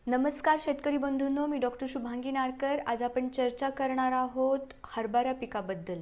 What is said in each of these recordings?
नमस्कार शेतकरी बंधूंनो, मी डॉक्टर शुभांगी नारकर। आज आपण चर्चा करणार आहोत हरभरा पिकाबद्दल।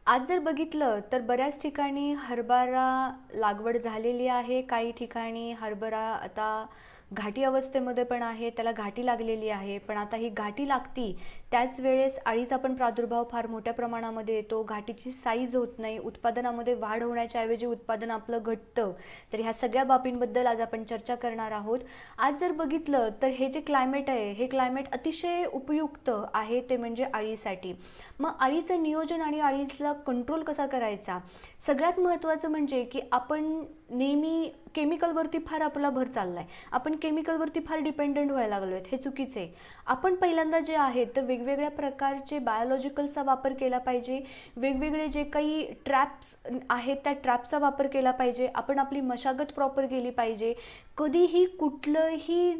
आज जर बघितलं तर बऱ्याच ठिकाणी हरभरा लागवड झालेली आहे, काही ठिकाणी हरभरा आता घाटी अवस्थेमध्ये पण आहे, त्याला घाटी लागलेली आहे। पण आता ही घाटी लागती त्याच वेळेस अळीचा पण प्रादुर्भाव फार मोठ्या प्रमाणामध्ये येतो, घाटीची साईज होत नाही, उत्पादनामध्ये वाढ होण्याच्या ऐवजी उत्पादन आपलं घटतं। तर ह्या सगळ्या बाबींबद्दल आज आपण चर्चा करणार आहोत। आज जर बघितलं तर हे जे क्लायमेट आहे, हे क्लायमेट अतिशय उपयुक्त आहे, ते म्हणजे अळीसाठी। मग अळीचं नियोजन आणि अळीला कंट्रोल कसा करायचा, सगळ्यात महत्त्वाचं म्हणजे की आपण नेहमी केमिकलवरती फार आपला भर चाललाय, आपण केमिकलवरती फार डिपेंडंट व्हायला लागलो आहेत, हे चुकीचं आहे। आपण पहिल्यांदा जे आहे तर वेगवेगळ्या प्रकारचे बायोलॉजिकल्सचा वापर केला पाहिजे, वेगवेगळे जे काही ट्रॅप्स आहेत त्या ट्रॅपचा वापर केला पाहिजे, आपण आपली मशागत प्रॉपर केली पाहिजे। कधीही कुठलंही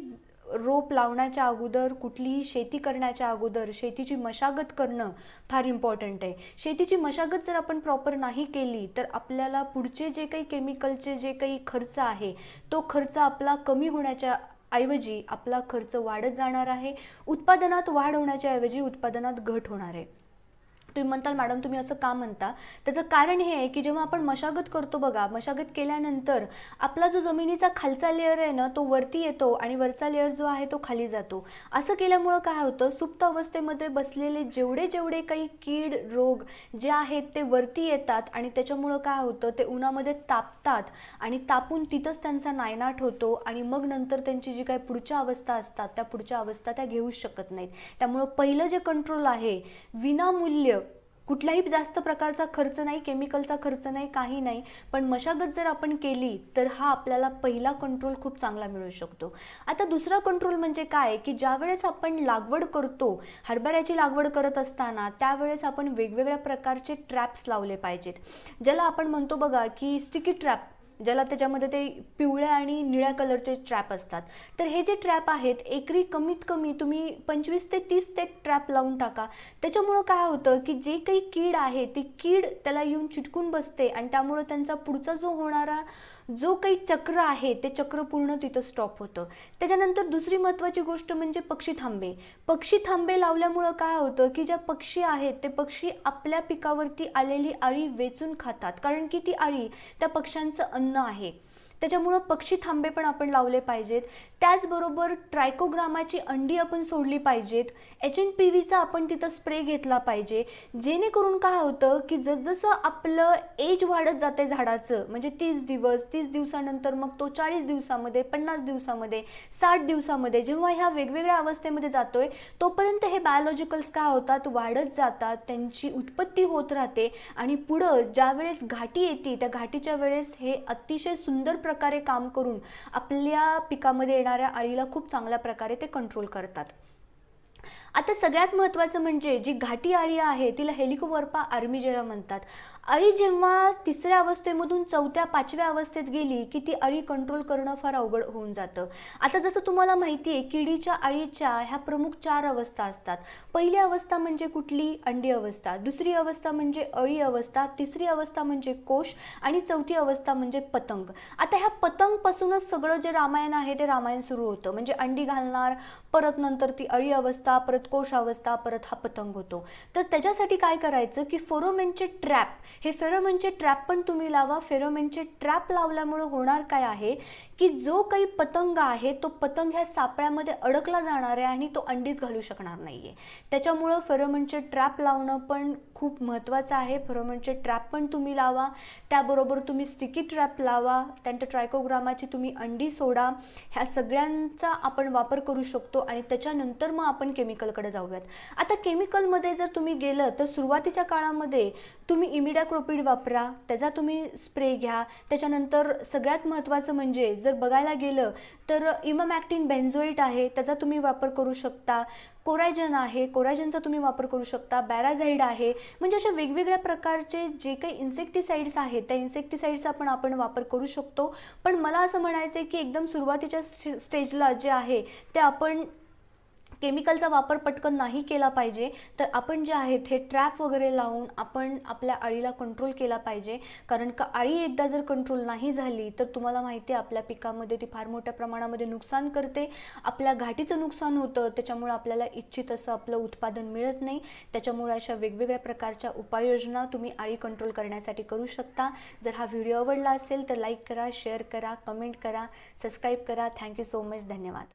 रोप लावण्याच्या अगोदर, कुठलीही शेती करण्याच्या अगोदर शेतीची मशागत करणं फार इम्पॉर्टंट आहे। शेतीची मशागत जर आपण प्रॉपर नाही केली तर आपल्याला पुढचे जे काही केमिकलचे जे काही खर्च आहे तो खर्च आपला कमी होण्याच्या ऐवजी आपला खर्च वाढत जाणार आहे, उत्पादनात वाढ होण्याच्या ऐवजी उत्पादनात घट होणार आहे। तुम्ही म्हणताल मॅडम तुम्ही असं का म्हणता, त्याचं कारण हे आहे की जेव्हा आपण मशागत करतो बघा, मशागत केल्यानंतर आपला जो जमिनीचा खालचा लेयर आहे ना तो वरती येतो आणि वरचा लेयर जो आहे तो खाली जातो। असं केल्यामुळं काय होतं, सुप्त अवस्थेमध्ये बसलेले जेवढे काही कीड रोग जे आहेत ते वरती येतात आणि त्याच्यामुळं काय होतं, ते उन्हामध्ये तापतात आणि तापून तिथंच त्यांचा नायनाट होतो आणि मग नंतर त्यांची जी काही पुढच्या अवस्था असतात त्या पुढच्या अवस्था त्या घेऊ शकत नाहीत। त्यामुळं पहिलं जे कंट्रोल आहे, विनामूल्य कुठलाही जास्त प्रकारचा खर्च नाही, केमिकलचा खर्च नाही, काही नाही, पण मशागत जर आपण केली तर हा आपल्याला पहिला कंट्रोल खूप चांगला मिळू शकतो। आता दुसरा कंट्रोल म्हणजे काय की ज्यावेळेस आपण लागवड करतो, हरभऱ्याची लागवड करत असताना त्यावेळेस आपण वेगवेगळ्या प्रकारचे ट्रॅप्स लावले पाहिजेत, ज्याला आपण म्हणतो बघा की स्टिकी ट्रॅप, ज्याला त्याच्यामध्ये ते पिवळ्या आणि निळ्या कलरचे ट्रॅप असतात। तर हे जे ट्रॅप आहेत एकरी कमीत कमी तुम्ही 25 ते 30 ते ट्रॅप लावून टाका। त्याच्यामुळं काय होतं की जे काही कीड आहे ती कीड त्याला येऊन चिटकून बसते आणि त्यामुळं त्यांचा पुढचा जो होणारा जो काही चक्र आहे ते चक्र पूर्ण तिथं स्टॉप होतं। त्याच्यानंतर दुसरी महत्त्वाची गोष्ट म्हणजे पक्षी थांबे। पक्षी थांबे लावल्यामुळं काय होतं की ज्या पक्षी आहेत ते पक्षी आपल्या पिकावरती आलेली अळी वेचून खातात, कारण की ती अळी त्या पक्ष्यांचं अन्न आहे। त्याच्यामुळं पक्षी थांबे पण आपण लावले पाहिजेत। त्याचबरोबर ट्रायकोग्रामाची अंडी आपण सोडली पाहिजेत, HNPVचा आपण तिथं स्प्रे घेतला पाहिजे, जेणेकरून काय होतं की जसजसं आपलं एज वाढत जाते झाडाचं, म्हणजे 30 दिवस, 30 दिवसानंतर मग तो 40 दिवसामध्ये, 50 दिवसामध्ये, 60 दिवसामध्ये, जेव्हा ह्या वेगवेगळ्या अवस्थेमध्ये जातोय तोपर्यंत हे बायोलॉजिकल्स काय होतात, वाढत जातात, त्यांची उत्पत्ती होत राहते आणि पुढं ज्यावेळेस घाटी येते त्या घाटीच्या वेळेस हे अतिशय सुंदर प्रकारे काम करून आपल्या पिकामध्ये येणाऱ्या अळीला खूप चांगल्या प्रकारे ते कंट्रोल करतात। आता सगळ्यात महत्त्वाचं म्हणजे जी घाटी अळी आहे तिला हेलिकोवर्पा आर्मिजेरा म्हणतात। अळी जेव्हा तिसऱ्या अवस्थेमधून चौथ्या पाचव्या अवस्थेत गेली की ती अळी कंट्रोल करणं फार अवघड होऊन जातं। आता जसं तुम्हाला माहिती आहे किडीच्या अळीच्या ह्या प्रमुख 4 अवस्था असतात। पहिली अवस्था म्हणजे कुठली, अंडी अवस्था, दुसरी अवस्था म्हणजे अळी अवस्था, तिसरी अवस्था म्हणजे कोश आणि चौथी अवस्था म्हणजे पतंग। आता ह्या पतंगपासूनच सगळं जे रामायण आहे ते रामायण सुरू होतं, म्हणजे अंडी घालणार, परत नंतर ती अळी अवस्था, परत कोश अवस्था, परत हा पतंग होतो। तर त्याच्यासाठी काय करायचं की फेरोमेनचे ट्रॅप, हे फेरोमेनचे ट्रॅप पण तुम्ही लावा। फेरोमेनचे ट्रॅप लावल्यामुळे होणार काय आहे की जो काही पतंग आहे तो पतंग ह्या सापळ्यामध्ये अडकला जाणार आहे आणि तो अंडीच घालू शकणार नाहीये। त्याच्यामुळे फेरोमेनचे ट्रॅप लावणं पण खूप महत्त्वाचं आहे। फेरोमेनचे ट्रॅप पण तुम्ही लावा, त्याबरोबर तुम्ही स्टिकी ट्रॅप लावा, त्यानंतर ट्रायकोग्रामाची तुम्ही अंडी सोडा, ह्या सगळ्यांचा आपण वापर करू शकतो आणि त्याच्यानंतर मग आपण केमिकलकडे जाऊयात। आता केमिकलमध्ये जर तुम्ही गेलं तर सुरुवातीच्या काळामध्ये तुम्ही इमिडाक्लोपिड वापरा, त्याचा तुम्ही स्प्रे घ्या। त्याच्यानंतर सगळ्यात महत्त्वाचं म्हणजे जर बघायला गेलं तर इमामॅक्टिन बेन्झोएट आहे त्याचा तुम्ही वापर करू शकता, कोरायजन आहे, कोरायजनचा तुम्ही वापर करू शकता, बॅराझाईड आहे, म्हणजे अशा वेगवेगळ्या प्रकारचे जे काही इन्सेक्टिसाइड्स आहेत त्या इन्सेक्टिसाइड्सचा पण आपण वापर करू शकतो। पण मला असं म्हणायचं आहे की एकदम सुरुवातीच्या स्टेजला जे आहे ते आपण केमिकलचा वापर पटकन नाही केला पाहिजे, तर आपण जे आहेत हे ट्रॅप वगैरे लावून आपण आपल्या अळीला कंट्रोल केला पाहिजे. कारण का अळी एकदा जर कंट्रोल नाही झाली तर तुम्हाला माहिती आहे आपल्या पिकामध्ये ती फार मोठ्या प्रमाणामध्ये नुकसान करते, आपल्या घाटीचं नुकसान होतं, त्याच्यामुळे आपल्याला इच्छित असं आपलं उत्पादन मिळत नाही. त्याच्यामुळे अशा वेगवेगळ्या प्रकारच्या उपाययोजना तुम्ही अळी कंट्रोल करण्यासाठी करू शकता. जर हा व्हिडिओ आवडला असेल तर लाईक करा, शेअर करा, कमेंट करा, सबस्क्राईब करा. Thank you so much. धन्यवाद.